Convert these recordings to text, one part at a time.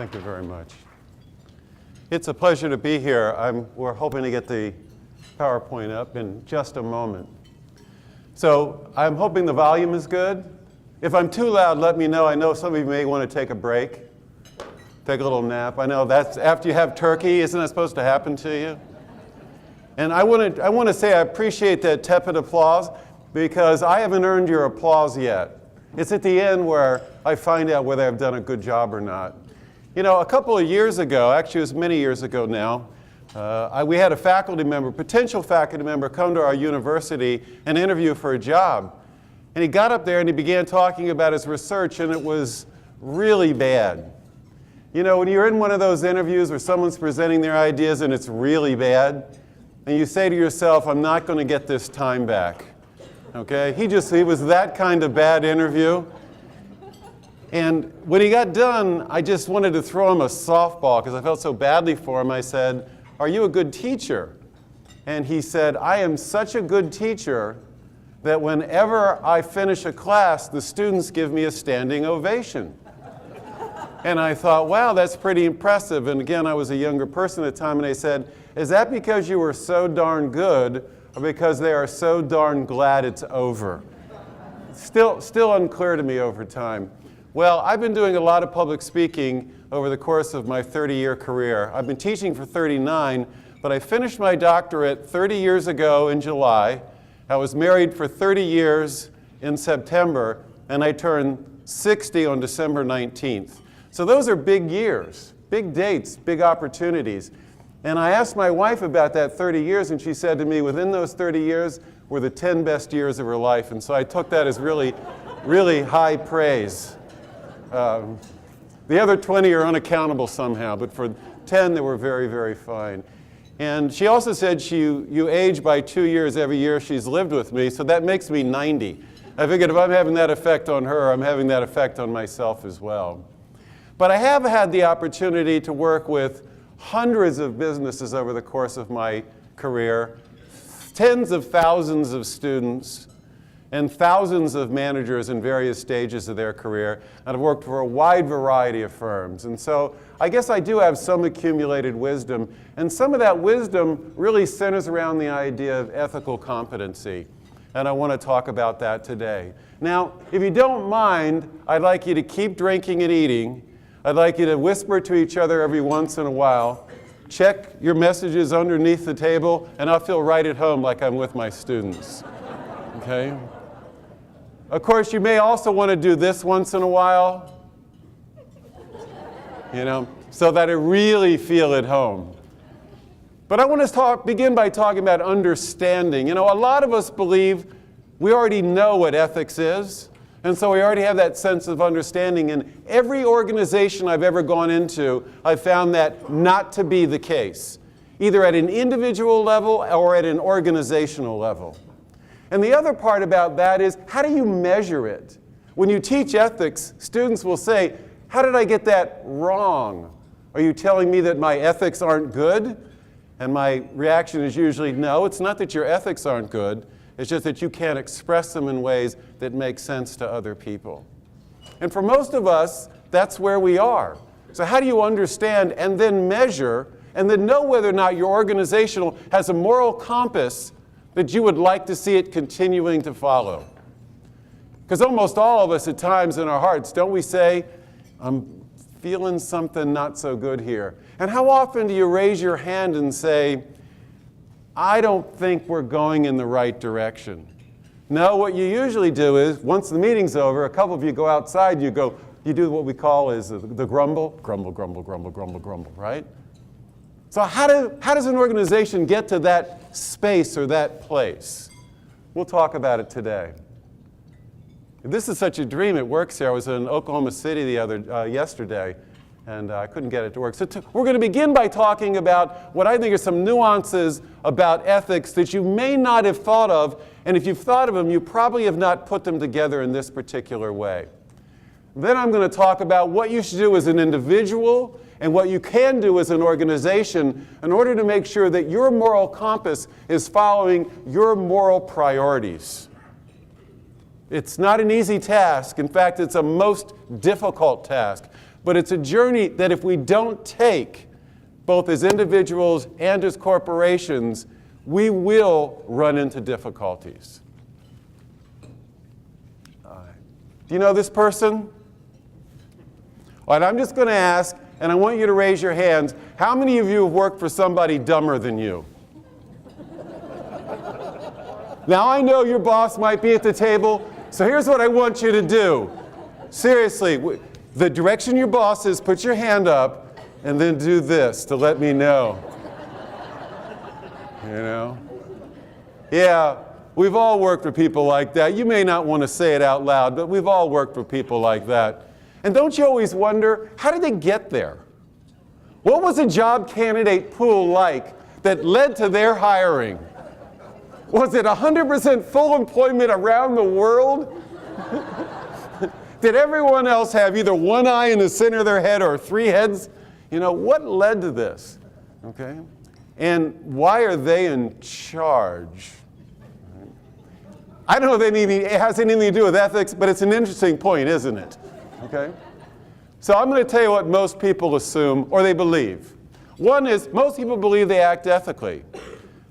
Thank you very much. It's a pleasure to be here. We're hoping to get the PowerPoint up in just a moment. So I'm hoping the volume is good. If I'm too loud, let me know. I know some of you may want to take a break, take a little nap. I know that's after you have turkey. Isn't that supposed to happen to you? And I want to say I appreciate that tepid applause because I haven't earned your applause yet. It's at the end where I find out whether I've done a good job or not. You know, a couple of years ago, actually it was many years ago now, we had a faculty member, potential faculty member, come to our university and interview for a job. And he got up there and he began talking about his research, and it was really bad. You know, when you're in one of those interviews where someone's presenting their ideas and it's really bad, and you say to yourself, I'm not going to get this time back. Okay? He was that kind of bad interview. And when he got done, I just wanted to throw him a softball because I felt so badly for him. I said, are you a good teacher? And he said, I am such a good teacher that whenever I finish a class, the students give me a standing ovation. And I thought, wow, that's pretty impressive. And again, I was a younger person at the time, and I said, is that because you were so darn good or because they are so darn glad it's over? Still unclear to me over time. Well, I've been doing a lot of public speaking over the course of my 30-year career. I've been teaching for 39, but I finished my doctorate 30 years ago in July. I was married for 30 years in September, and I turned 60 on December 19th. So those are big years, big dates, big opportunities. And I asked my wife about that 30 years, and she said to me, within those 30 years were the 10 best years of her life. And so I took that as really, really high praise. The other 20 are unaccountable somehow, but for 10 they were very, very fine. And she also said you age by 2 years every year she's lived with me, so that makes me 90. I figured if I'm having that effect on her, I'm having that effect on myself as well. But I have had the opportunity to work with hundreds of businesses over the course of my career, tens of thousands of students, and thousands of managers in various stages of their career, and I've worked for a wide variety of firms. And so I guess I do have some accumulated wisdom, and some of that wisdom really centers around the idea of ethical competency, and I want to talk about that today. Now, if you don't mind, I'd like you to keep drinking and eating. I'd like you to whisper to each other every once in a while. Check your messages underneath the table, and I'll feel right at home like I'm with my students. Okay? Of course, you may also want to do this once in a while, you know, so that I really feel at home. But I want to begin by talking about understanding. You know, a lot of us believe we already know what ethics is, and so we already have that sense of understanding. In every organization I've ever gone into, I've found that not to be the case, either at an individual level or at an organizational level. And the other part about that is, how do you measure it? When you teach ethics, students will say, how did I get that wrong? Are you telling me that my ethics aren't good? And my reaction is usually, no, it's not that your ethics aren't good. It's just that you can't express them in ways that make sense to other people. And for most of us, that's where we are. So how do you understand and then measure and then know whether or not your organization has a moral compass that you would like to see it continuing to follow? Because almost all of us at times in our hearts, don't we say, I'm feeling something not so good here? And how often do you raise your hand and say, I don't think we're going in the right direction? No, what you usually do is, once the meeting's over, a couple of you go outside, you do what we call is the grumble, grumble, grumble, grumble, grumble, grumble, right? So how does an organization get to that space or that place? We'll talk about it today. This is such a dream. It works here. I was in Oklahoma City yesterday, and I couldn't get it to work. So we're going to begin by talking about what I think are some nuances about ethics that you may not have thought of, and if you've thought of them, you probably have not put them together in this particular way. Then I'm going to talk about what you should do as an individual and what you can do as an organization in order to make sure that your moral compass is following your moral priorities. It's not an easy task. In fact, it's a most difficult task. But it's a journey that if we don't take, both as individuals and as corporations, we will run into difficulties. Do you know this person? All right, I'm just going to ask, and I want you to raise your hands. How many of you have worked for somebody dumber than you? Now, I know your boss might be at the table, so here's what I want you to do. Seriously, the direction your boss is, put your hand up, and then do this to let me know. You know? Yeah, we've all worked for people like that. You may not want to say it out loud, but we've all worked for people like that. And don't you always wonder, how did they get there? What was a job candidate pool like that led to their hiring? Was it 100% full employment around the world? Did everyone else have either one eye in the center of their head or three heads? You know, what led to this? Okay? And why are they in charge? I don't know if it has anything to do with ethics, but it's an interesting point, isn't it? Okay? So I'm going to tell you what most people assume or they believe. One is most people believe they act ethically.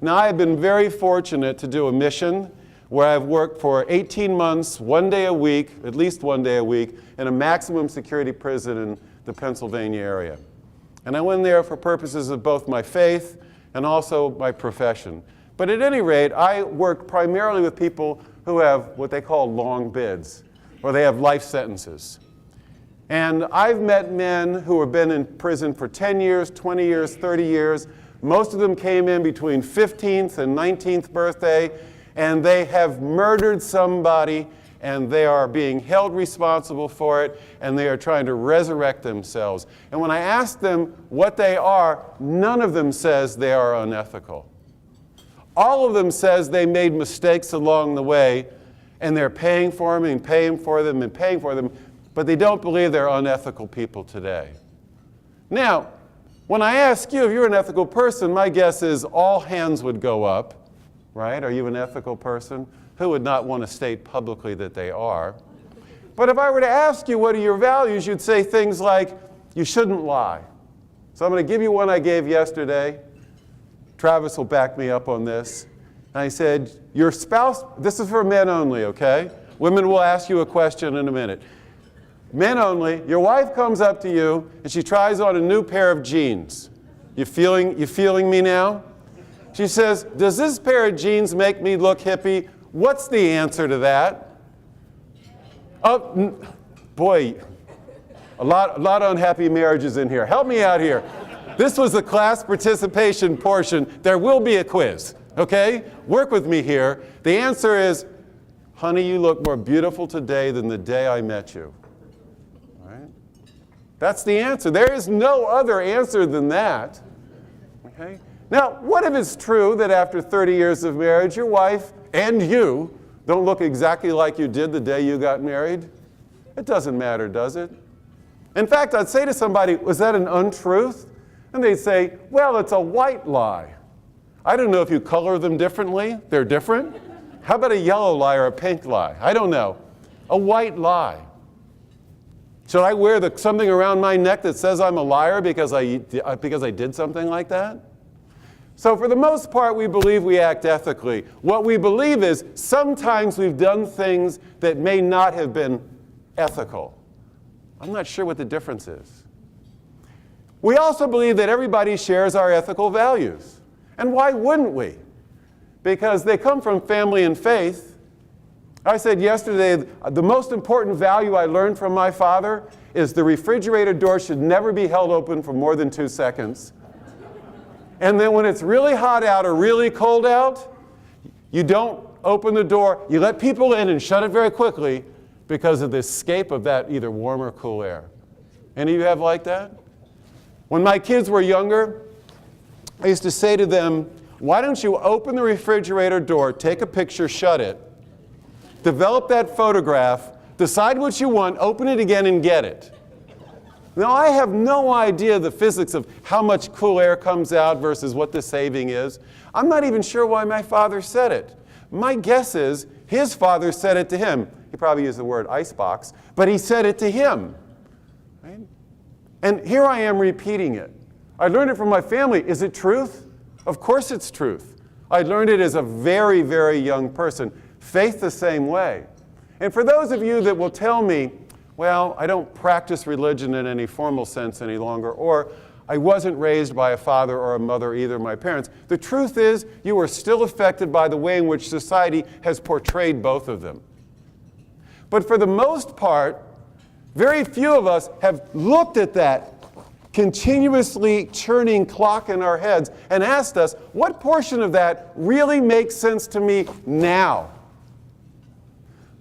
Now, I have been very fortunate to do a mission where I've worked for 18 months, 1 day a week, at least 1 day a week, in a maximum security prison in the Pennsylvania area. And I went there for purposes of both my faith and also my profession. But at any rate, I worked primarily with people who have what they call long bids, or they have life sentences. And I've met men who have been in prison for 10 years, 20 years, 30 years. Most of them came in between 15th and 19th birthday, and they have murdered somebody, and they are being held responsible for it, and they are trying to resurrect themselves. And when I ask them what they are, none of them says they are unethical. All of them says they made mistakes along the way, and they're paying for them and paying for them and paying for them, but they don't believe they're unethical people today. Now, when I ask you if you're an ethical person, my guess is all hands would go up, right? Are you an ethical person? Who would not want to state publicly that they are? But if I were to ask you what are your values, you'd say things like, you shouldn't lie. So I'm going to give you one I gave yesterday. Travis will back me up on this. And I said, your spouse, this is for men only, okay? Women will ask you a question in a minute. Men only, your wife comes up to you and she tries on a new pair of jeans. You feeling me now? She says, does this pair of jeans make me look hippie? What's the answer to that? Oh, boy, a lot of unhappy marriages in here. Help me out here. This was the class participation portion. There will be a quiz, okay? Work with me here. The answer is, honey, you look more beautiful today than the day I met you. That's the answer. There is no other answer than that. Okay? Now, what if it's true that after 30 years of marriage, your wife and you don't look exactly like you did the day you got married? It doesn't matter, does it? In fact, I'd say to somebody, was that an untruth? And they'd say, well, it's a white lie. I don't know if you color them differently. They're different. How about a yellow lie or a pink lie? I don't know. A white lie. Should I wear something around my neck that says I'm a liar because I did something like that? So for the most part, we believe we act ethically. What we believe is sometimes we've done things that may not have been ethical. I'm not sure what the difference is. We also believe that everybody shares our ethical values. And why wouldn't we? Because they come from family and faith. I said yesterday, the most important value I learned from my father is the refrigerator door should never be held open for more than 2 seconds. And then when it's really hot out or really cold out, you don't open the door. You let people in and shut it very quickly because of the escape of that either warm or cool air. Any of you have like that? When my kids were younger, I used to say to them, why don't you open the refrigerator door, take a picture, shut it, develop that photograph, decide what you want, open it again, and get it. Now, I have no idea the physics of how much cool air comes out versus what the saving is. I'm not even sure why my father said it. My guess is his father said it to him. He probably used the word icebox, but he said it to him. Right? And here I am repeating it. I learned it from my family. Is it truth? Of course it's truth. I learned it as a very, very young person. Faith the same way. And for those of you that will tell me, well, I don't practice religion in any formal sense any longer, or I wasn't raised by a father or a mother, either of my parents. The truth is, you are still affected by the way in which society has portrayed both of them. But for the most part, very few of us have looked at that continuously churning clock in our heads and asked us, what portion of that really makes sense to me now?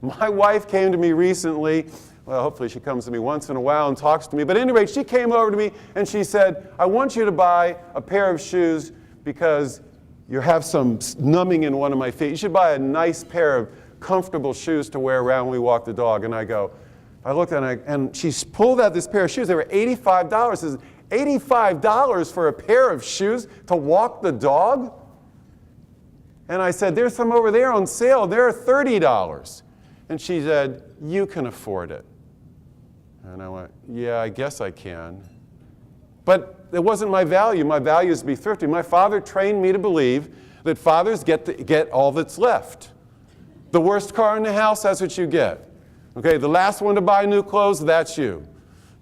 My wife came to me recently. Well, hopefully she comes to me once in a while and talks to me. But anyway, she came over to me and she said, I want you to buy a pair of shoes because you have some numbing in one of my feet. You should buy a nice pair of comfortable shoes to wear around when we walk the dog. And I looked at it and she pulled out this pair of shoes. They were $85. I said, $85 for a pair of shoes to walk the dog? And I said, there's some over there on sale. They're $30. And she said, you can afford it. And I went, yeah, I guess I can. But it wasn't my value. My value is to be thrifty. My father trained me to believe that fathers get all that's left. The worst car in the house, that's what you get. Okay, the last one to buy new clothes, that's you.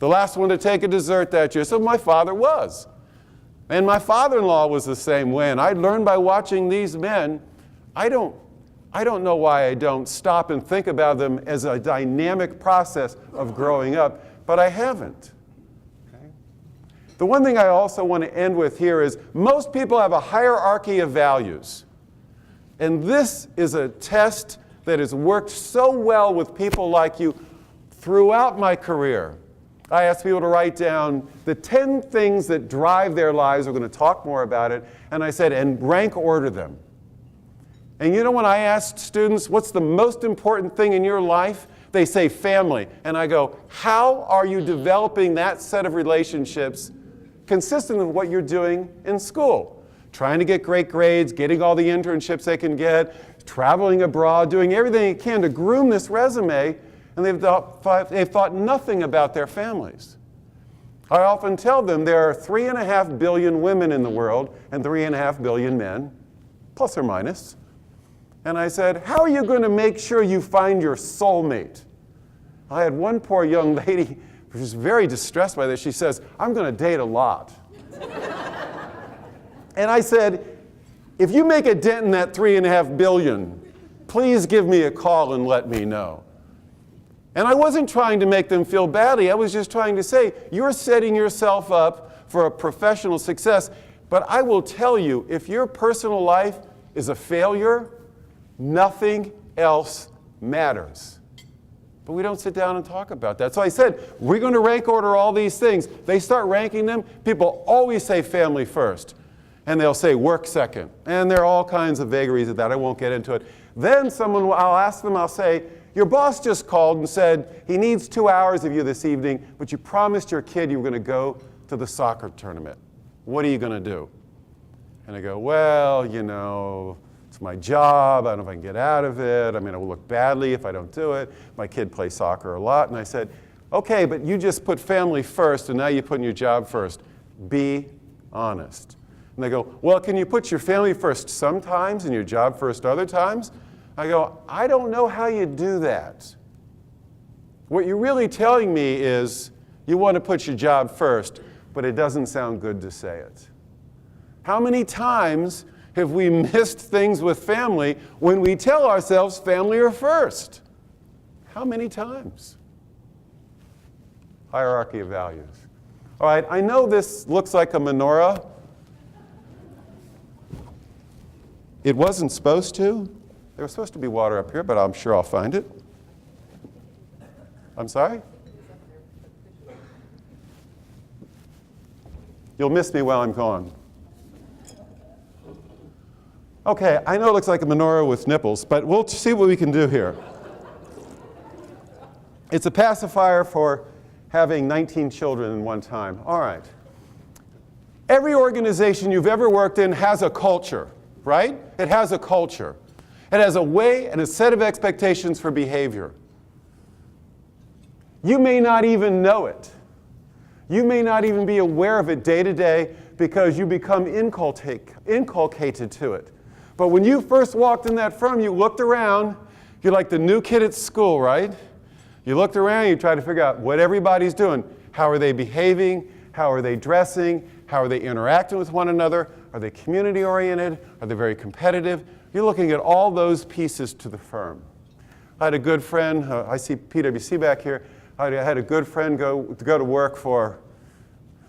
The last one to take a dessert, that's you. So my father was. And my father-in-law was the same way. And I learned by watching these men, I don't know why I don't stop and think about them as a dynamic process of growing up, but I haven't. Okay? The one thing I also want to end with here is most people have a hierarchy of values. And this is a test that has worked so well with people like you throughout my career. I ask people to write down the 10 things that drive their lives. We're going to talk more about it. And I said, and rank order them. And you know, when I asked students, what's the most important thing in your life? They say family. And I go, how are you developing that set of relationships consistent with what you're doing in school? Trying to get great grades, getting all the internships they can get, traveling abroad, doing everything they can to groom this resume, and they've thought nothing about their families. I often tell them there are 3.5 billion women in the world and 3.5 billion men, plus or minus. And I said, how are you going to make sure you find your soulmate? I had one poor young lady who was very distressed by this. She says, I'm going to date a lot. And I said, if you make a dent in that 3.5 billion, please give me a call and let me know. And I wasn't trying to make them feel badly. I was just trying to say, you're setting yourself up for a professional success. But I will tell you, if your personal life is a failure, nothing else matters. But we don't sit down and talk about that. So I said, we're going to rank order all these things. They start ranking them. People always say family first. And they'll say work second. And there are all kinds of vagaries of that. I won't get into it. Then I'll ask them, I'll say, your boss just called and said he needs 2 hours of you this evening, but you promised your kid you were going to go to the soccer tournament. What are you going to do? And I go, well, you know, it's my job. I don't know if I can get out of it. I mean, it will look badly if I don't do it. My kid plays soccer a lot. And I said, okay, but you just put family first, and now you're putting your job first. Be honest. And they go, well, can you put your family first sometimes and your job first other times? I go, I don't know how you do that. What you're really telling me is you want to put your job first, but it doesn't sound good to say it. How many times have we missed things with family when we tell ourselves family are first? How many times? Hierarchy of values. All right, I know this looks like a menorah. It wasn't supposed to. There was supposed to be water up here, but I'm sure I'll find it. I'm sorry? You'll miss me while I'm gone. Okay, I know it looks like a menorah with nipples, but we'll see what we can do here. It's a pacifier for having 19 children in one time. All right. Every organization you've ever worked in has a culture, right? It has a culture. It has a way and a set of expectations for behavior. You may not even know it. You may not even be aware of it day to day because you become inculcated to it. But when you first walked in that firm, you looked around. You're like the new kid at school, right? You looked around, you tried to figure out what everybody's doing. How are they behaving? How are they dressing? How are they interacting with one another? Are they community-oriented? Are they very competitive? You're looking at all those pieces to the firm. I had a good friend, I see PwC back here. I had a good friend go to work for,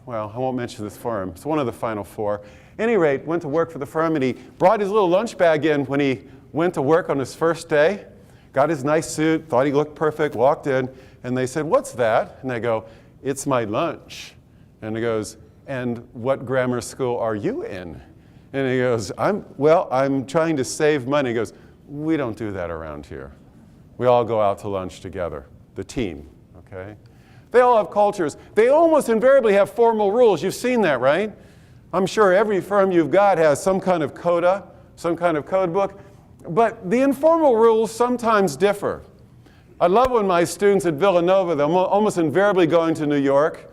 well, I won't mention this firm. It's one of the final four. At any rate, went to work for the firm, and he brought his little lunch bag in when he went to work on his first day. Got his nice suit, thought he looked perfect, walked in, and they said, "What's that?" And I go, "It's my lunch." And he goes, "And what grammar school are you in?" And he goes, I'm trying to save money." He goes, "We don't do that around here. We all go out to lunch together, the team, okay?" They all have cultures. They almost invariably have formal rules. You've seen that, right? I'm sure every firm you've got has some kind of coda, some kind of code book. But the informal rules sometimes differ. I love when my students at Villanova, they're almost invariably going to New York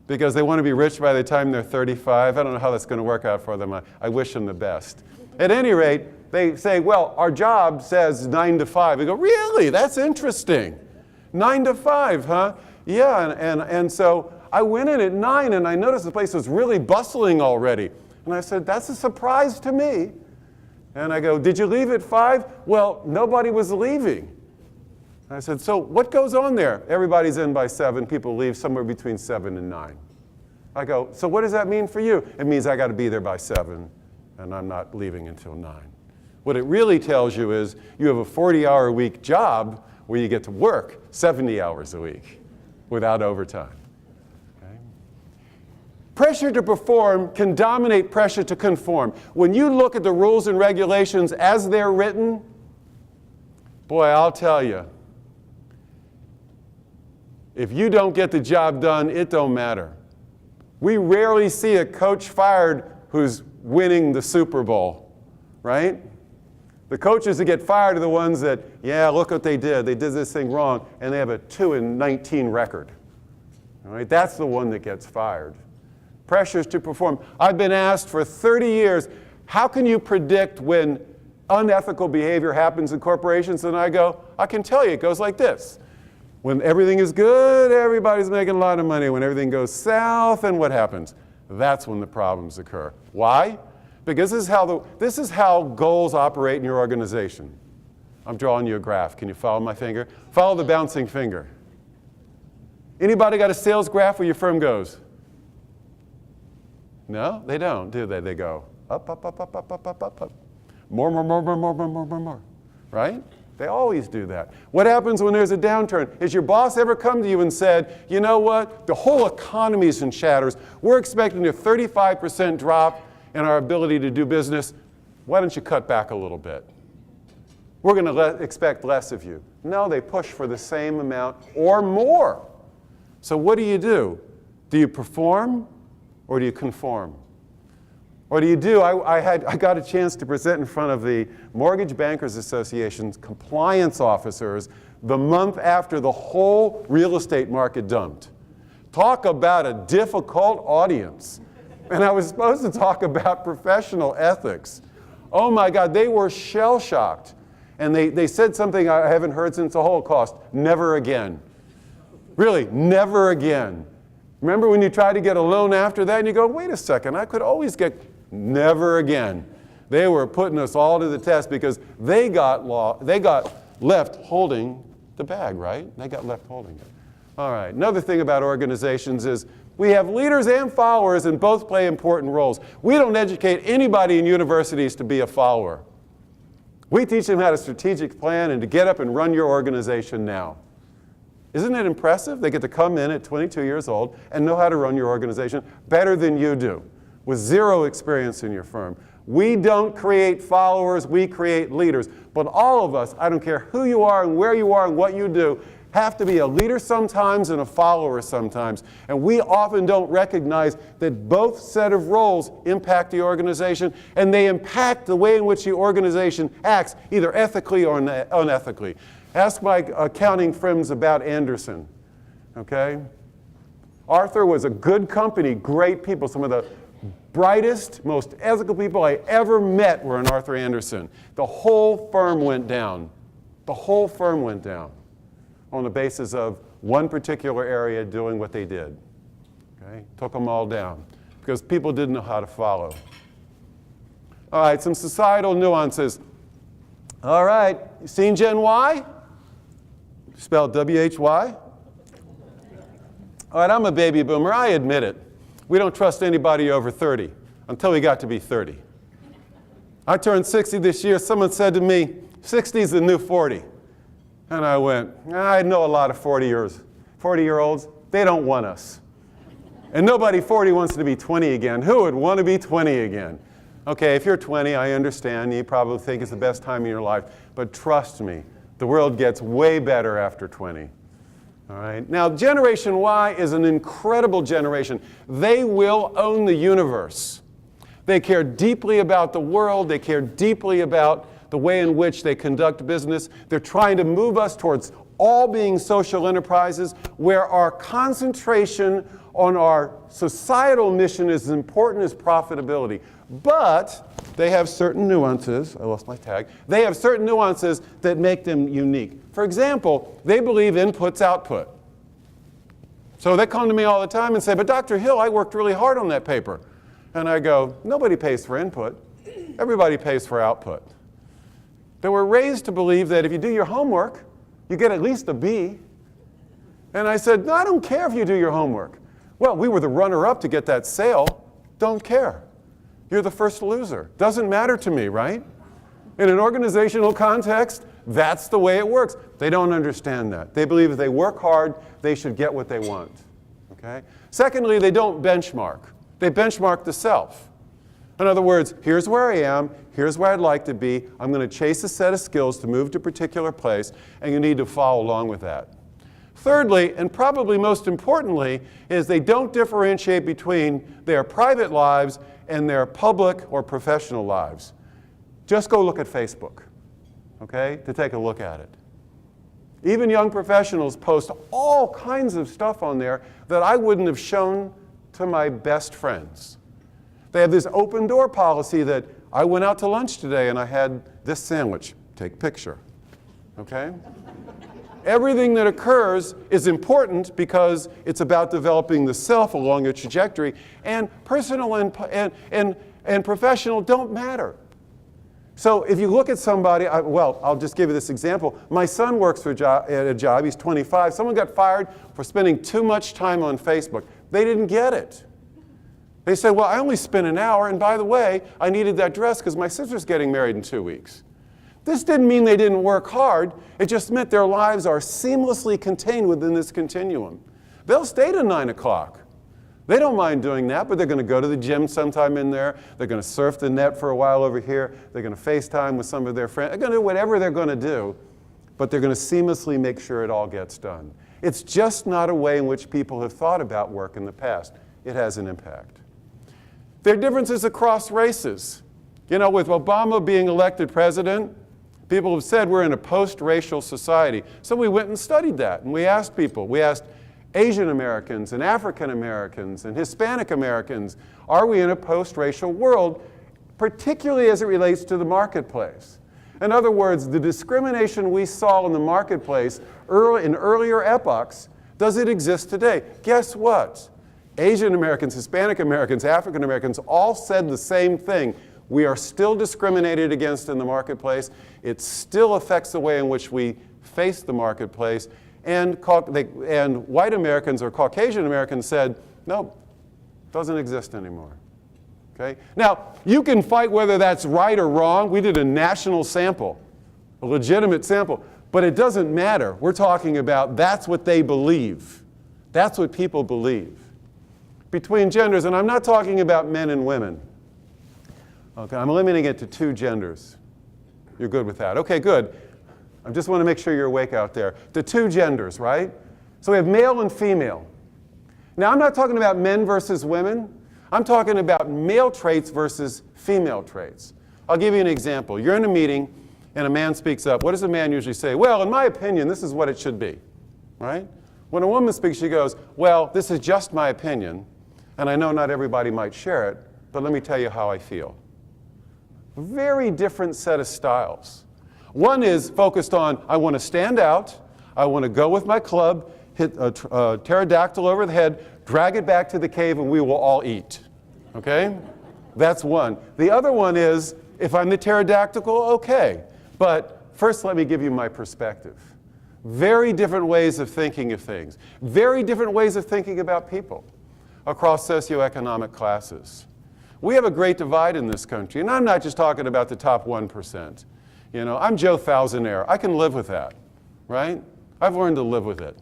because they want to be rich by the time they're 35. I don't know how that's going to work out for them. I wish them the best. At any rate, they say, "Well, our job says 9 to 5. We go, "Really? That's interesting. 9 to 5, huh?" Yeah, and so I went in at 9 and I noticed the place was really bustling already. And I said, "That's a surprise to me." And I go, "Did you leave at 5? "Well, nobody was leaving." I said, "So what goes on there?" "Everybody's in by 7. People leave somewhere between 7 and 9. I go, "So what does that mean for you?" "It means I got to be there by 7, and I'm not leaving until 9. What it really tells you is you have a 40-hour-a-week job where you get to work 70 hours a week without overtime. Pressure to perform can dominate pressure to conform. When you look at the rules and regulations as they're written, boy, I'll tell you, if you don't get the job done, it don't matter. We rarely see a coach fired who's winning the Super Bowl, right? The coaches that get fired are the ones that, yeah, look what they did. They did this thing wrong, and they have a 2-19 record. All right? That's the one that gets fired. Pressures to perform. I've been asked for 30 years, how can you predict when unethical behavior happens in corporations? And I go, I can tell you, it goes like this. When everything is good, everybody's making a lot of money. When everything goes south, and what happens? That's when the problems occur. Why? Because this is how goals operate in your organization. I'm drawing you a graph. Can you follow my finger? Follow the bouncing finger. Anybody got a sales graph where your firm goes? No, they don't, do they? They go up, up, up, up, up, up, up, up, up. More, right? They always do that. What happens when there's a downturn? Has your boss ever come to you and said, "You know what? The whole economy's in shatters. We're expecting a 35% drop in our ability to do business. Why don't you cut back a little bit? We're going to expect less of you." No, they push for the same amount or more. So what do? Do you perform? Or do you conform? Or do you do? I got a chance to present in front of the Mortgage Bankers Association's compliance officers the month after the whole real estate market dumped. Talk about a difficult audience. And I was supposed to talk about professional ethics. Oh my God, they were shell-shocked. And they said something I haven't heard since the Holocaust: never again. Really, never again. Remember when you try to get a loan after that and you go, wait a second, I could always get, never again. They were putting us all to the test because they got left holding the bag, right? They got left holding it. All right, another thing about organizations is we have leaders and followers, and both play important roles. We don't educate anybody in universities to be a follower. We teach them how to strategic plan and to get up and run your organization now. Isn't it impressive? They get to come in at 22 years old and know how to run your organization better than you do, with zero experience in your firm. We don't create followers, we create leaders. But all of us, I don't care who you are and where you are and what you do, have to be a leader sometimes and a follower sometimes. And we often don't recognize that both set of roles impact the organization, and they impact the way in which the organization acts, either ethically or unethically. Ask my accounting friends about Anderson, okay? Arthur was a good company, great people. Some of the brightest, most ethical people I ever met were in Arthur Andersen. The whole firm went down. The whole firm went down on the basis of one particular area doing what they did. Okay? Took them all down because people didn't know how to follow. All right, some societal nuances. All right, you seen Gen Y? Spelled W-H-Y? All right, I'm a baby boomer, I admit it. We don't trust anybody over 30 until we got to be 30. I turned 60 this year. Someone said to me, 60 is the new 40. And I went, I know a lot of 40-year-olds. They don't want us. And nobody 40 wants to be 20 again. Who would want to be 20 again? Okay, if you're 20, I understand. You probably think it's the best time in your life. But trust me, the world gets way better after 20. All right. Now, Generation Y is an incredible generation. They will own the universe. They care deeply about the world. They care deeply about the way in which they conduct business. They're trying to move us towards all being social enterprises where our concentration on our societal mission is as important as profitability. But they have certain nuances. I lost my tag. They have certain nuances that make them unique. For example, they believe input's output. So they come to me all the time and say, but Dr. Hill, I worked really hard on that paper. And I go, nobody pays for input. Everybody pays for output. They were raised to believe that if you do your homework, you get at least a B. And I said, no, I don't care if you do your homework. Well, we were the runner-up to get that sale. Don't care. You're the first loser. Doesn't matter to me, right? In an organizational context, that's the way it works. They don't understand that. They believe if they work hard, they should get what they want. Okay? Secondly, they don't benchmark. They benchmark the self. In other words, here's where I am, here's where I'd like to be, I'm going to chase a set of skills to move to a particular place, and you need to follow along with that. Thirdly, and probably most importantly, is they don't differentiate between their private lives and their public or professional lives. Just go look at Facebook, okay, to take a look at it. Even young professionals post all kinds of stuff on there that I wouldn't have shown to my best friends. They have this open door policy that I went out to lunch today and I had this sandwich. Take picture, okay? Everything that occurs is important because it's about developing the self along a trajectory, and personal and professional don't matter. So if you look at somebody, I'll just give you this example. My son works at a job, he's 25. Someone got fired for spending too much time on Facebook. They didn't get it. They said, well, I only spent an hour, and by the way, I needed that dress because my sister's getting married in 2 weeks. This didn't mean they didn't work hard. It just meant their lives are seamlessly contained within this continuum. They'll stay to 9 o'clock. They don't mind doing that, but they're going to go to the gym sometime in there. They're going to surf the net for a while over here. They're going to FaceTime with some of their friends. They're going to do whatever they're going to do, but they're going to seamlessly make sure it all gets done. It's just not a way in which people have thought about work in the past. It has an impact. There are differences across races. You know, with Obama being elected president, people have said we're in a post-racial society. So we went and studied that, and we asked people. We asked Asian Americans and African Americans and Hispanic Americans, are we in a post-racial world, particularly as it relates to the marketplace? In other words, the discrimination we saw in the marketplace in earlier epochs, does it exist today? Guess what? Asian Americans, Hispanic Americans, African Americans all said the same thing. We are still discriminated against in the marketplace. It still affects the way in which we face the marketplace. And white Americans or Caucasian Americans said, no, doesn't exist anymore. Okay? Now, you can fight whether that's right or wrong. We did a national sample, a legitimate sample, but it doesn't matter. We're talking about that's what they believe. That's what people believe. Between genders, and I'm not talking about men and women. Okay, I'm limiting it to 2 genders. You're good with that? Okay, good. I just want to make sure you're awake out there. The 2 genders, right? So we have male and female. Now, I'm not talking about men versus women. I'm talking about male traits versus female traits. I'll give you an example. You're in a meeting, and a man speaks up. What does a man usually say? Well, in my opinion, this is what it should be, right? When a woman speaks, she goes, well, this is just my opinion, and I know not everybody might share it, but let me tell you how I feel. Very different set of styles. One is focused on, I want to stand out, I want to go with my club, hit a pterodactyl over the head, drag it back to the cave, and we will all eat. Okay? That's one. The other one is, if I'm the pterodactyl, okay. But first, let me give you my perspective. Very different ways of thinking of things. Very different ways of thinking about people across socioeconomic classes. We have a great divide in this country, and I'm not just talking about the top 1%. You know, I'm Joe Thousandaire. I can live with that, right? I've learned to live with it.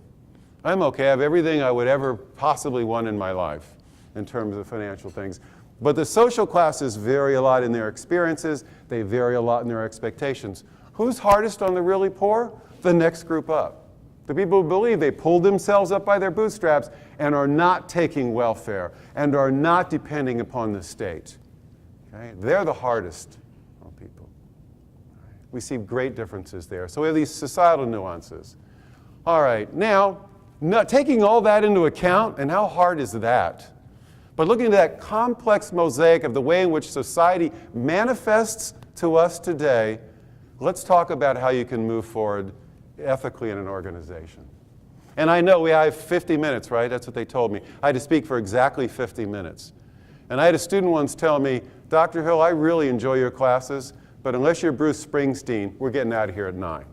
I'm okay. I have everything I would ever possibly want in my life in terms of financial things. But the social classes vary a lot in their experiences. They vary a lot in their expectations. Who's hardest on the really poor? The next group up. The people who believe they pulled themselves up by their bootstraps and are not taking welfare and are not depending upon the state. Okay? They're the hardest people. We see great differences there. So we have these societal nuances. All right, now, taking all that into account, and how hard is that? But looking at that complex mosaic of the way in which society manifests to us today, let's talk about how you can move forward ethically in an organization. And I know we have 50 minutes, right? That's what they told me. I had to speak for exactly 50 minutes. And I had a student once tell me, Dr. Hill, I really enjoy your classes, but unless you're Bruce Springsteen, we're getting out of here at 9,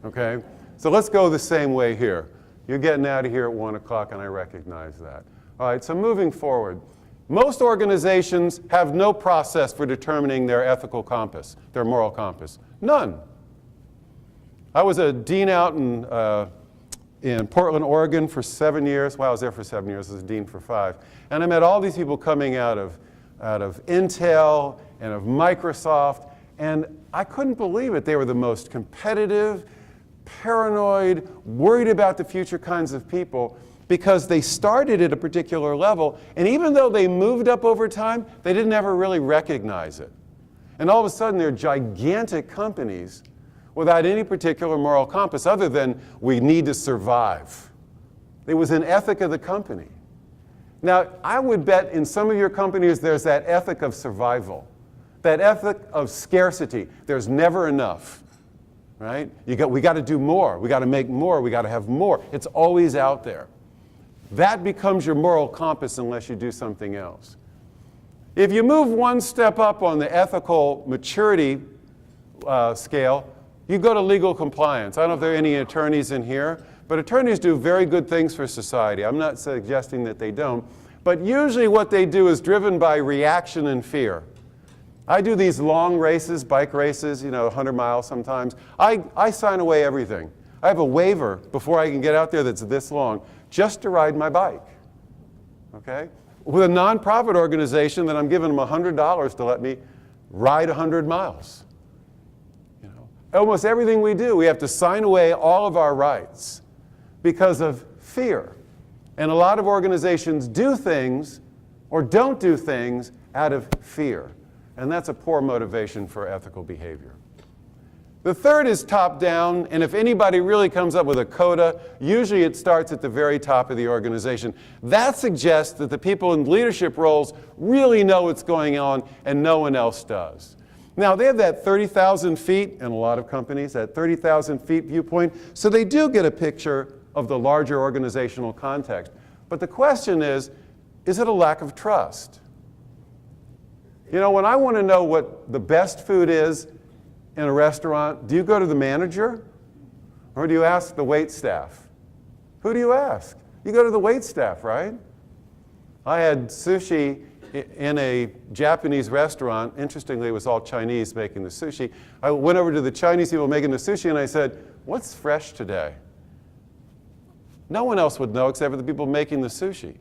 okay? So let's go the same way here. You're getting out of here at 1 o'clock, and I recognize that. All right, so moving forward, most organizations have no process for determining their ethical compass, their moral compass. None. I was a dean out in Portland, Oregon for 7 years. Well, I was there for 7 years. I was a dean for 5. And I met all these people coming out of Intel and of Microsoft, and I couldn't believe it. They were the most competitive, paranoid, worried about the future kinds of people because they started at a particular level, and even though they moved up over time, they didn't ever really recognize it. And all of a sudden, they're gigantic companies without any particular moral compass other than we need to survive. It was an ethic of the company. Now, I would bet in some of your companies there's that ethic of survival, that ethic of scarcity. There's never enough, right? We got to do more. We got to make more. We got to have more. It's always out there. That becomes your moral compass unless you do something else. If you move one step up on the ethical maturity scale, you go to legal compliance. I don't know if there are any attorneys in here, but attorneys do very good things for society. I'm not suggesting that they don't, but usually what they do is driven by reaction and fear. I do these long races, bike races, 100 miles sometimes. I sign away everything. I have a waiver before I can get out there that's this long just to ride my bike, okay? With a nonprofit organization that I'm giving them $100 to let me ride 100 miles. Almost everything we do, we have to sign away all of our rights because of fear. And a lot of organizations do things or don't do things out of fear. And that's a poor motivation for ethical behavior. The third is top-down, and if anybody really comes up with a coda, usually it starts at the very top of the organization. That suggests that the people in leadership roles really know what's going on and no one else does. Now, they have that 30,000 feet, in a lot of companies, that 30,000 feet viewpoint, so they do get a picture of the larger organizational context. But the question is it a lack of trust? When I want to know what the best food is in a restaurant, do you go to the manager or do you ask the wait staff? Who do you ask? You go to the wait staff, right? I had sushi in a Japanese restaurant. Interestingly, it was all Chinese making the sushi. I went over to the Chinese people making the sushi and I said, "What's fresh today?" No one else would know except for the people making the sushi,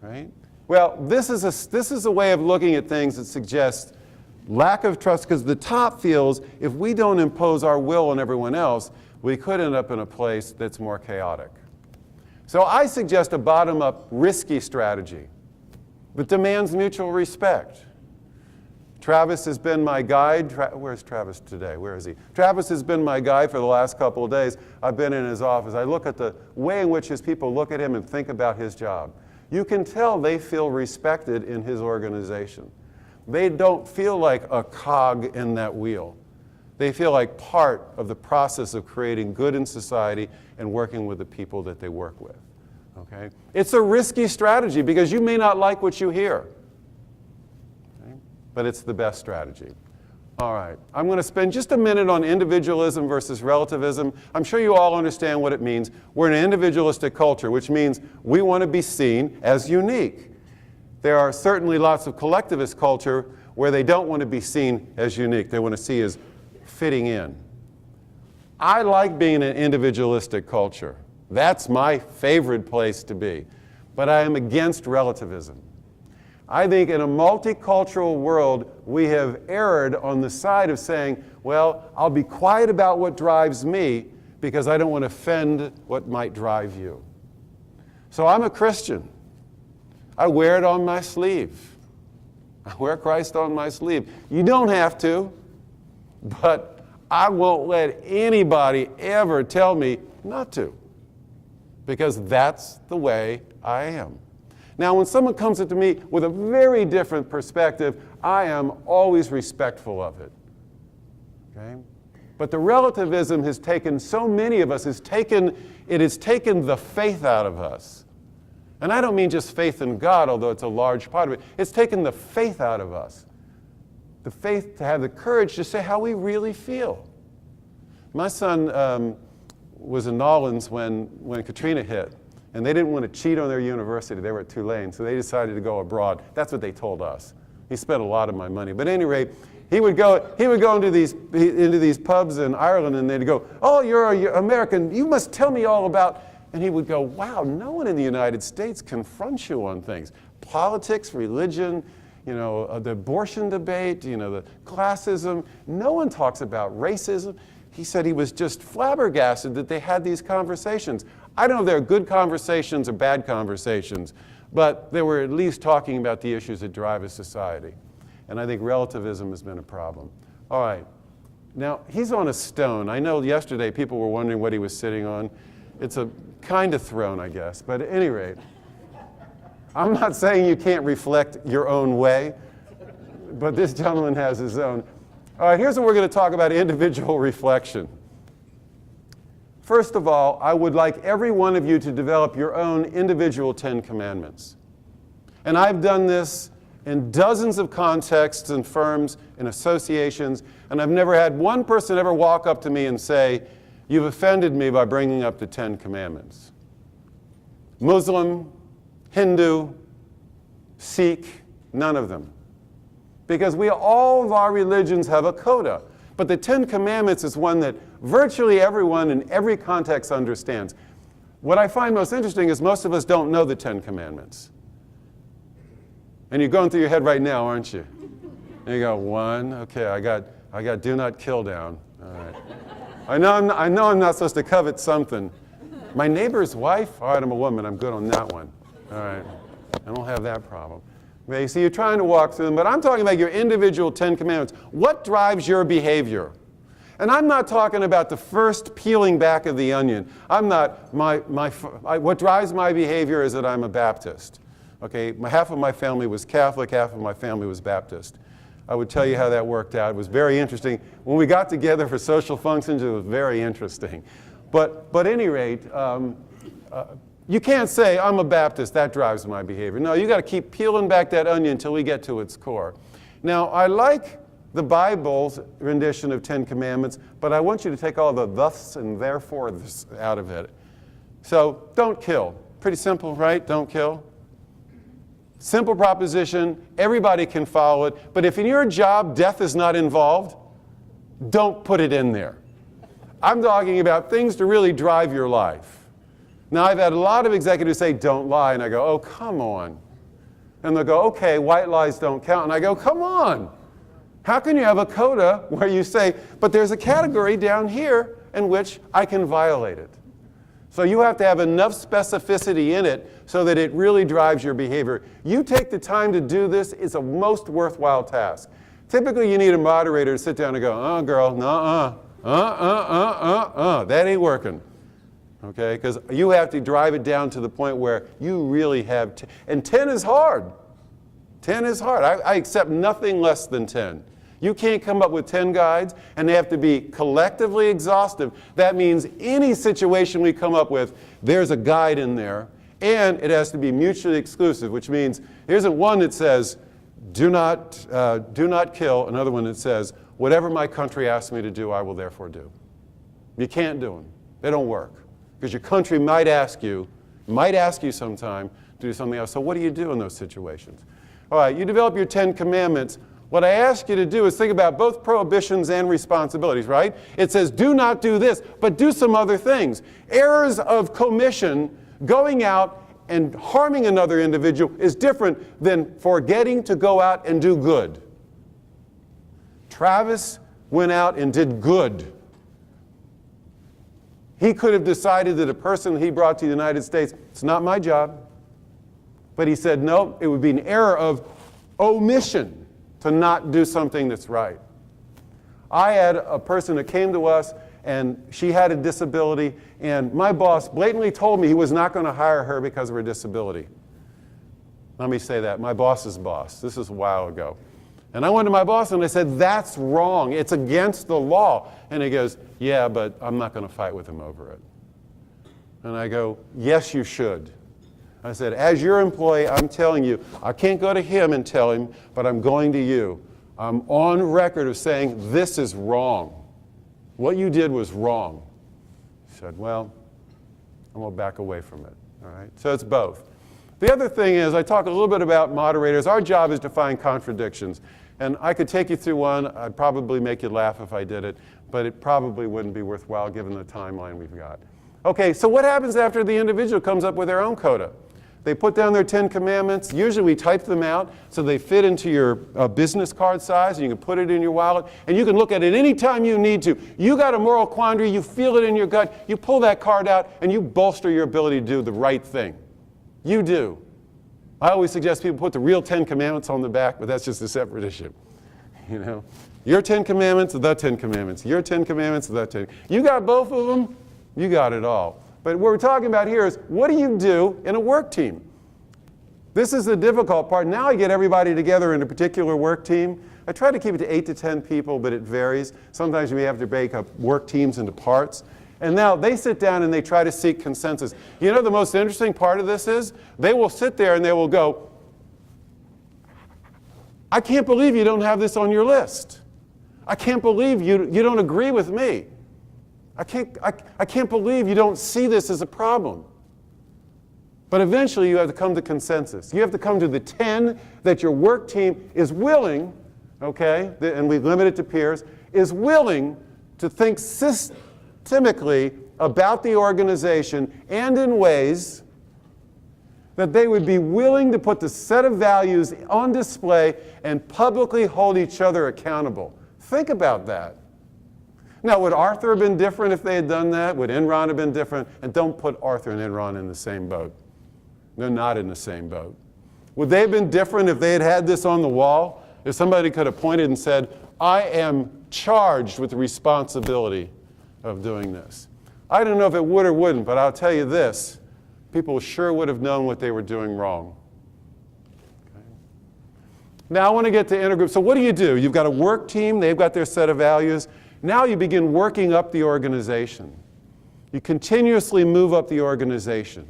right? Well, this is a way of looking at things that suggests lack of trust, because the top feels if we don't impose our will on everyone else, we could end up in a place that's more chaotic. So I suggest a bottom-up risky strategy that demands mutual respect. Travis has been my guide. Where's Travis today? Where is he? Travis has been my guide for the last couple of days. I've been in his office. I look at the way in which his people look at him and think about his job. You can tell they feel respected in his organization. They don't feel like a cog in that wheel. They feel like part of the process of creating good in society and working with the people that they work with. Okay? It's a risky strategy because you may not like what you hear. Okay? But it's the best strategy. All right. I'm going to spend just a minute on individualism versus relativism. I'm sure you all understand what it means. We're an individualistic culture, which means we want to be seen as unique. There are certainly lots of collectivist culture where they don't want to be seen as unique. They want to see as fitting in. I like being an individualistic culture. That's my favorite place to be. But I am against relativism. I think in a multicultural world, we have erred on the side of saying, well, I'll be quiet about what drives me because I don't want to offend what might drive you. So I'm a Christian. I wear it on my sleeve. I wear Christ on my sleeve. You don't have to, but I won't let anybody ever tell me not to, because that's the way I am. Now, when someone comes to me with a very different perspective, I am always respectful of it. Okay? But the relativism has taken so many of us, it has taken the faith out of us. And I don't mean just faith in God, although it's a large part of it. It's taken the faith out of us. The faith to have the courage to say how we really feel. My son was in Nolans when Katrina hit. And they didn't want to cheat on their university. They were at Tulane, so they decided to go abroad. That's what they told us. He spent a lot of my money. But at any rate, he would go into these pubs in Ireland, and they'd go, oh, you're American. You must tell me all about. And he would go, wow, no one in the United States confronts you on things. Politics, religion, the abortion debate, the classism. No one talks about racism. He said he was just flabbergasted that they had these conversations. I don't know if they're good conversations or bad conversations, but they were at least talking about the issues that drive a society. And I think relativism has been a problem. All right. Now, he's on a stone. I know yesterday people were wondering what he was sitting on. It's a kind of throne, I guess. But at any rate, I'm not saying you can't reflect your own way, but this gentleman has his own. All right, here's what we're going to talk about: individual reflection. First of all, I would like every one of you to develop your own individual 10 Commandments. And I've done this in dozens of contexts and firms and associations, and I've never had one person ever walk up to me and say, you've offended me by bringing up the 10 Commandments. Muslim, Hindu, Sikh, none of them. Because all of our religions have a coda. But the 10 Commandments is one that virtually everyone in every context understands. What I find most interesting is most of us don't know the 10 Commandments. And you're going through your head right now, aren't you? And you go, 1, okay, I got do not kill down. All right. I know I'm not supposed to covet something. My neighbor's wife? All right, I'm a woman, I'm good on that one. All right, I don't have that problem. Okay, so you're trying to walk through them, but I'm talking about your individual 10 Commandments. What drives your behavior? And I'm not talking about the first peeling back of the onion. What drives my behavior is that I'm a Baptist. Okay, half of my family was Catholic, half of my family was Baptist. I would tell you how that worked out. It was very interesting. When we got together for social functions, it was very interesting. But at any rate, you can't say, I'm a Baptist, that drives my behavior. No, you got to keep peeling back that onion until we get to its core. Now, I like the Bible's rendition of 10 Commandments, but I want you to take all the thus and therefore out of it. So, don't kill. Pretty simple, right? Don't kill. Simple proposition. Everybody can follow it. But if in your job death is not involved, don't put it in there. I'm talking about things to really drive your life. Now, I've had a lot of executives say, don't lie, and I go, oh, come on. And they'll go, okay, white lies don't count. And I go, come on. How can you have a coda where you say, but there's a category down here in which I can violate it? So you have to have enough specificity in it so that it really drives your behavior. You take the time to do this, it's a most worthwhile task. Typically, you need a moderator to sit down and go, girl, that ain't working. Okay, because you have to drive it down to the point where you really have, and 10 is hard. 10 is hard. I accept nothing less than 10. You can't come up with 10 guides, and they have to be collectively exhaustive. That means any situation we come up with, there's a guide in there, and it has to be mutually exclusive, which means here's one that says, do not kill, another one that says, whatever my country asks me to do, I will therefore do. You can't do them. They don't work. Because your country might ask you sometime to do something else. So what do you do in those situations? All right, you develop your 10 commandments. What I ask you to do is think about both prohibitions and responsibilities, right? It says do not do this, but do some other things. Errors of commission, going out and harming another individual, is different than forgetting to go out and do good. Travis went out and did good. He could have decided that a person he brought to the United States, it's not my job. But he said, no, it would be an error of omission to not do something that's right. I had a person that came to us, and she had a disability, and my boss blatantly told me he was not going to hire her because of her disability. Let me say that, my boss's boss. This is a while ago. And I went to my boss and I said, that's wrong. It's against the law. And he goes, yeah, but I'm not going to fight with him over it. And I go, yes, you should. I said, as your employee, I'm telling you, I can't go to him and tell him, but I'm going to you. I'm on record of saying this is wrong. What you did was wrong. He said, well, I'm going to back away from it. All right? So it's both. The other thing is, I talk a little bit about moderators. Our job is to find contradictions. And I could take you through one. I'd probably make you laugh if I did it, but it probably wouldn't be worthwhile given the timeline we've got. Okay, so what happens after the individual comes up with their own coda? They put down their 10 commandments. Usually we type them out so they fit into your business card size, and you can put it in your wallet, and you can look at it anytime you need to. You got a moral quandary, you feel it in your gut, you pull that card out, and you bolster your ability to do the right thing. You do. I always suggest people put the real 10 commandments on the back, but that's just a separate issue. You know, your 10 commandments, the 10 commandments. Your 10 commandments, the 10. You got both of them, you got it all. But what we're talking about here is, what do you do in a work team? This is the difficult part. Now I get everybody together in a particular work team. I try to keep it to 8 to 10 people, but it varies. Sometimes you may have to break up work teams into parts. And now they sit down and they try to seek consensus. You know, the most interesting part of this is they will sit there and they will go, I can't believe you don't have this on your list. I can't believe you don't agree with me. I can't believe you don't see this as a problem. But eventually you have to come to consensus. You have to come to the 10 that your work team is willing, okay, and we limit it to peers, is willing to think systemically about the organization and in ways that they would be willing to put the set of values on display and publicly hold each other accountable. Think about that. Now, would Arthur have been different if they had done that? Would Enron have been different? And don't put Arthur and Enron in the same boat. They're not in the same boat. Would they have been different if they had had this on the wall? If somebody could have pointed and said, I am charged with the responsibility of doing this. I don't know if it would or wouldn't, but I'll tell you this. People sure would have known what they were doing wrong. Okay. Now I want to get to intergroup. So what do? You've got a work team. They've got their set of values. Now you begin working up the organization. You continuously move up the organization.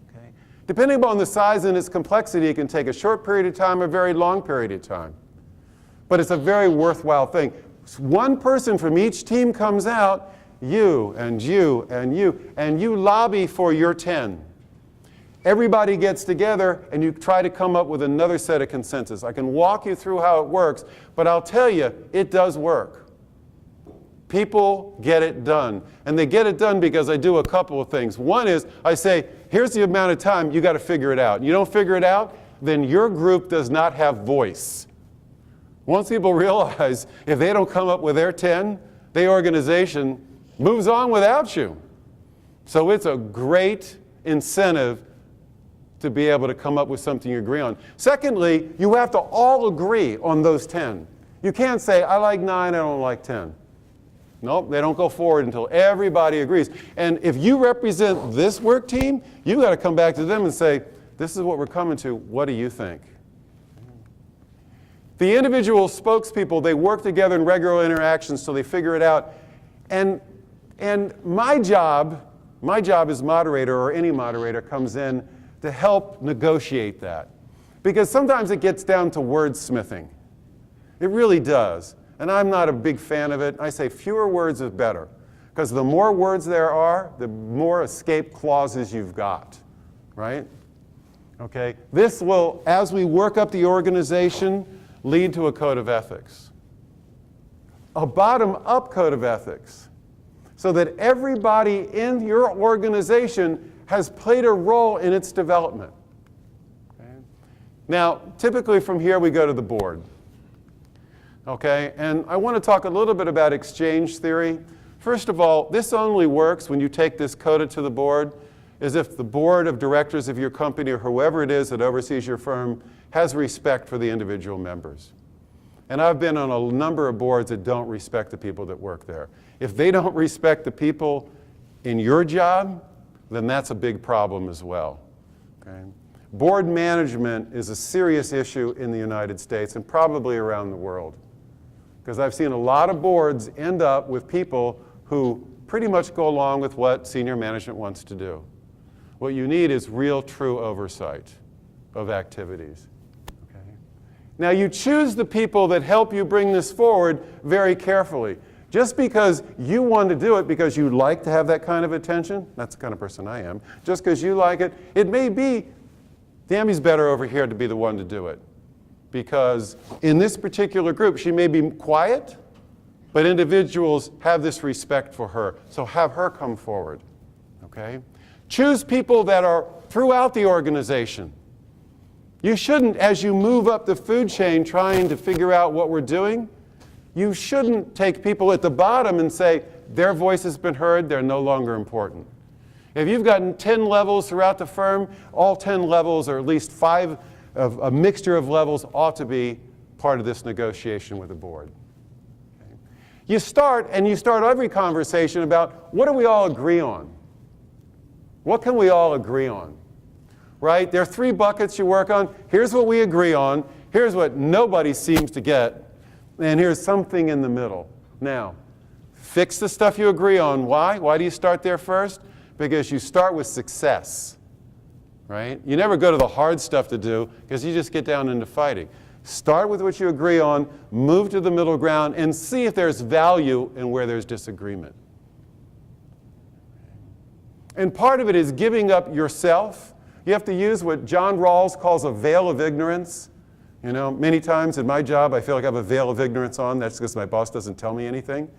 Okay. Depending upon the size and its complexity, it can take a short period of time or a very long period of time. But it's a very worthwhile thing. One person from each team comes out, you and you and you, and you lobby for your 10. Everybody gets together and you try to come up with another set of consensus. I can walk you through how it works, but I'll tell you, it does work. People get it done. And they get it done because I do a couple of things. One is I say, here's the amount of time, you got to figure it out. You don't figure it out, then your group does not have voice. Once people realize if they don't come up with their 10, the organization moves on without you. So it's a great incentive to be able to come up with something you agree on. Secondly, you have to all agree on those 10. You can't say, I like 9, I don't like 10. Nope, they don't go forward until everybody agrees. And if you represent this work team, you've got to come back to them and say, this is what we're coming to, what do you think? The individual spokespeople, they work together in regular interactions so they figure it out. And my job as moderator, or any moderator, comes in to help negotiate that. Because sometimes it gets down to wordsmithing. It really does. And I'm not a big fan of it. I say fewer words is better. Because the more words there are, the more escape clauses you've got, right? Okay? This will, as we work up the organization, lead to a code of ethics. A bottom-up code of ethics. So that everybody in your organization has played a role in its development. Okay? Now, typically from here we go to the board. Okay? And I want to talk a little bit about exchange theory. First of all, this only works when you take this coda to the board, as if the board of directors of your company or whoever it is that oversees your firm has respect for the individual members. And I've been on a number of boards that don't respect the people that work there. If they don't respect the people in your job, then that's a big problem as well. Okay? Board management is a serious issue in the United States and probably around the world. Because I've seen a lot of boards end up with people who pretty much go along with what senior management wants to do. What you need is real, true oversight of activities. Okay? Now, you choose the people that help you bring this forward very carefully. Just because you want to do it because you like to have that kind of attention, that's the kind of person I am, just because you like it, it may be Tammy's better over here to be the one to do it. Because in this particular group, she may be quiet, but individuals have this respect for her. So have her come forward. Okay? Choose people that are throughout the organization. You shouldn't, as you move up the food chain trying to figure out what we're doing, you shouldn't take people at the bottom and say, their voice has been heard, they're no longer important. If you've gotten 10 levels throughout the firm, all 10 levels, or at least 5, of a mixture of levels, ought to be part of this negotiation with the board. Okay? You start every conversation about, what do we all agree on? What can we all agree on? Right? There are 3 buckets you work on. Here's what we agree on. Here's what nobody seems to get. And here's something in the middle. Now, fix the stuff you agree on. Why? Why do you start there first? Because you start with success. Right? You never go to the hard stuff to do because you just get down into fighting. Start with what you agree on, move to the middle ground, and see if there's value in where there's disagreement. And part of it is giving up yourself. You have to use what John Rawls calls a veil of ignorance. You know, many times in my job, I feel like I have a veil of ignorance on. That's because my boss doesn't tell me anything.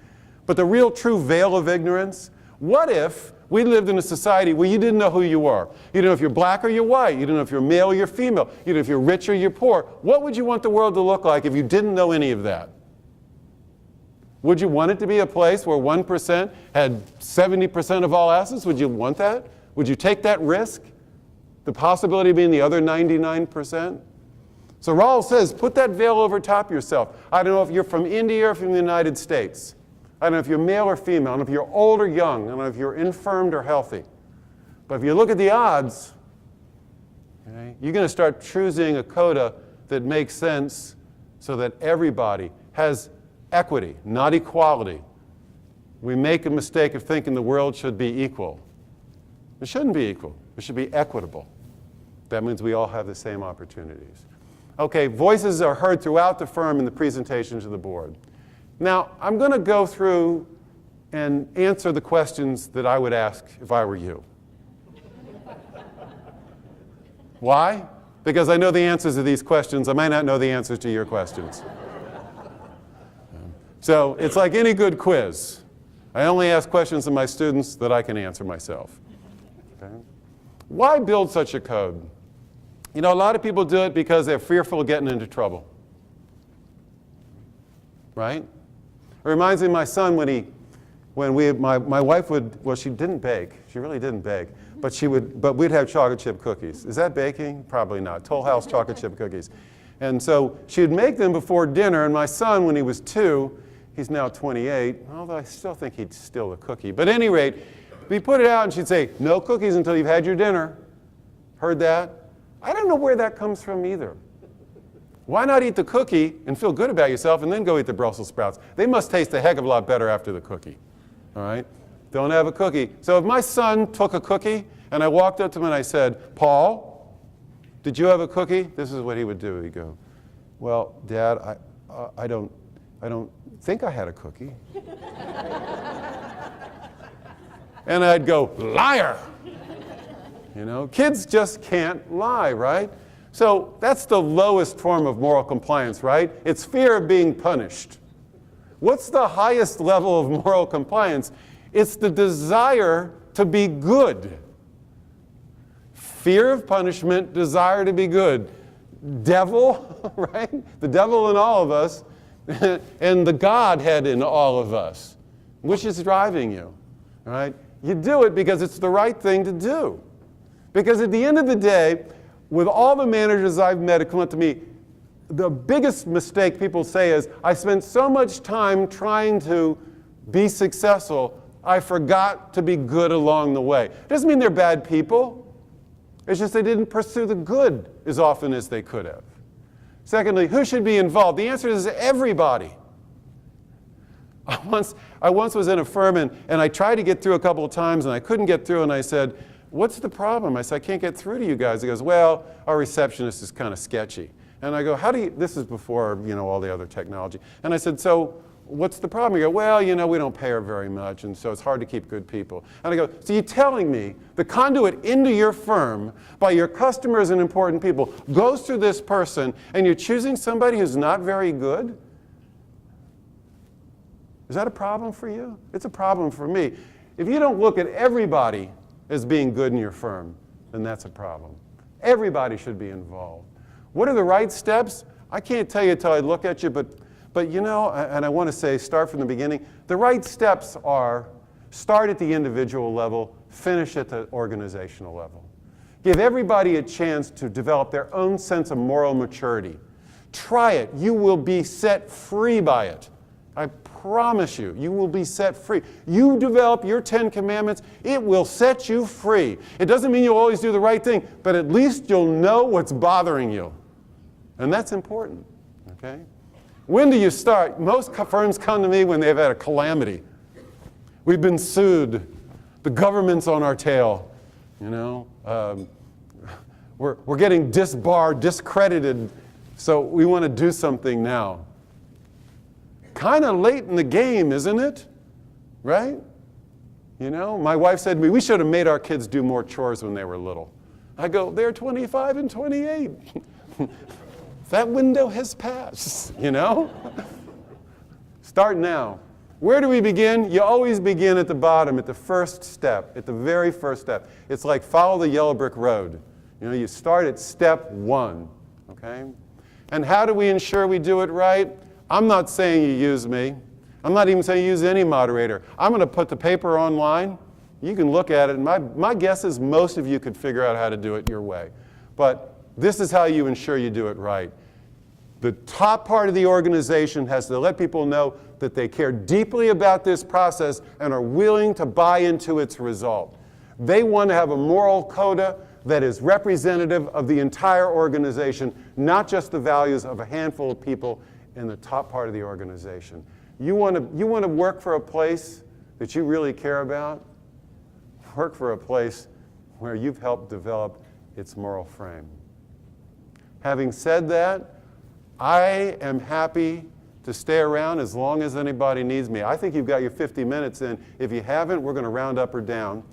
But the real true veil of ignorance, what if we lived in a society where you didn't know who you were? You didn't know if you're black or you're white. You didn't know if you're male or you're female. You didn't know if you're rich or you're poor. What would you want the world to look like if you didn't know any of that? Would you want it to be a place where 1% had 70% of all assets? Would you want that? Would you take that risk? The possibility of being the other 99%? So Rawls says, put that veil over top yourself. I don't know if you're from India or from the United States. I don't know if you're male or female. I don't know if you're old or young. I don't know if you're infirmed or healthy. But if you look at the odds, okay, you're going to start choosing a coda that makes sense so that everybody has equity, not equality. We make a mistake of thinking the world should be equal. It shouldn't be equal. It should be equitable. That means we all have the same opportunities. Okay, voices are heard throughout the firm in the presentation to the board. Now, I'm going to go through and answer the questions that I would ask if I were you. Why? Because I know the answers to these questions. I might not know the answers to your questions. So it's like any good quiz. I only ask questions of my students that I can answer myself. Okay? Why build such a code? You know, a lot of people do it because they're fearful of getting into trouble. Right? It reminds me of my son when when my wife would, well, she didn't bake. She really didn't bake. But we'd have chocolate chip cookies. Is that baking? Probably not. Toll House chocolate chip cookies. And so she'd make them before dinner, and my son, when he was 2, he's now 28, although I still think he'd steal a cookie. But at any rate, we put it out and she'd say, no cookies until you've had your dinner. Heard that? I don't know where that comes from either. Why not eat the cookie and feel good about yourself and then go eat the Brussels sprouts? They must taste a heck of a lot better after the cookie. All right? Don't have a cookie. So if my son took a cookie and I walked up to him and I said, Paul, did you have a cookie? This is what he would do. He'd go, well, Dad, I don't think I had a cookie. And I'd go, liar! You know, kids just can't lie, right? So that's the lowest form of moral compliance, right? It's fear of being punished. What's the highest level of moral compliance? It's the desire to be good. Fear of punishment, desire to be good. Devil, right? The devil in all of us, and the Godhead in all of us. Which is driving you, right? You do it because it's the right thing to do. Because at the end of the day, with all the managers I've met who come up to me, the biggest mistake people say is, I spent so much time trying to be successful, I forgot to be good along the way. It doesn't mean they're bad people. It's just they didn't pursue the good as often as they could have. Secondly, who should be involved? The answer is everybody. I once was in a firm and I tried to get through a couple of times and I couldn't get through, and I said, what's the problem? I said, I can't get through to you guys. He goes, well, our receptionist is kind of sketchy. And I go, how do you, this is before, you know, all the other technology. And I said, so what's the problem? He goes, well, you know, we don't pay her very much, and so it's hard to keep good people. And I go, so you're telling me the conduit into your firm by your customers and important people goes through this person, and you're choosing somebody who's not very good? Is that a problem for you? It's a problem for me. If you don't look at everybody as being good in your firm, then that's a problem. Everybody should be involved. What are the right steps? I can't tell you until I look at you, but you know, and I want to say, start from the beginning. The right steps are start at the individual level, finish at the organizational level. Give everybody a chance to develop their own sense of moral maturity. Try it. You will be set free by it. I promise you, you will be set free. You develop your 10 commandments, it will set you free. It doesn't mean you'll always do the right thing, but at least you'll know what's bothering you. And that's important, okay? When do you start? Most firms come to me when they've had a calamity. We've been sued. The government's on our tail, you know? We're getting disbarred, discredited, so we want to do something now. Kind of late in the game, isn't it? Right? You know, my wife said to me, we should have made our kids do more chores when they were little. I go, they're 25 and 28. That window has passed, you know? Start now. Where do we begin? You always begin at the bottom, at the first step, at the very first step. It's like follow the yellow brick road. You know, you start at step 1, okay? And how do we ensure we do it right? I'm not saying you use me. I'm not even saying you use any moderator. I'm going to put the paper online. You can look at it. And my guess is most of you could figure out how to do it your way. But this is how you ensure you do it right. The top part of the organization has to let people know that they care deeply about this process and are willing to buy into its result. They want to have a moral coda that is representative of the entire organization, not just the values of a handful of people in the top part of the organization. You want to work for a place that you really care about? Work for a place where you've helped develop its moral frame. Having said that, I am happy to stay around as long as anybody needs me. I think you've got your 50 minutes in. If you haven't, we're going to round up or down.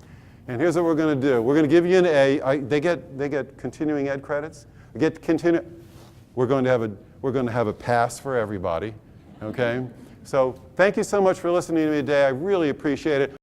And here's what we're going to do. We're going to give you an A. They get continuing ed credits. We're going to have a pass for everybody. Okay? So thank you so much for listening to me today. I really appreciate it.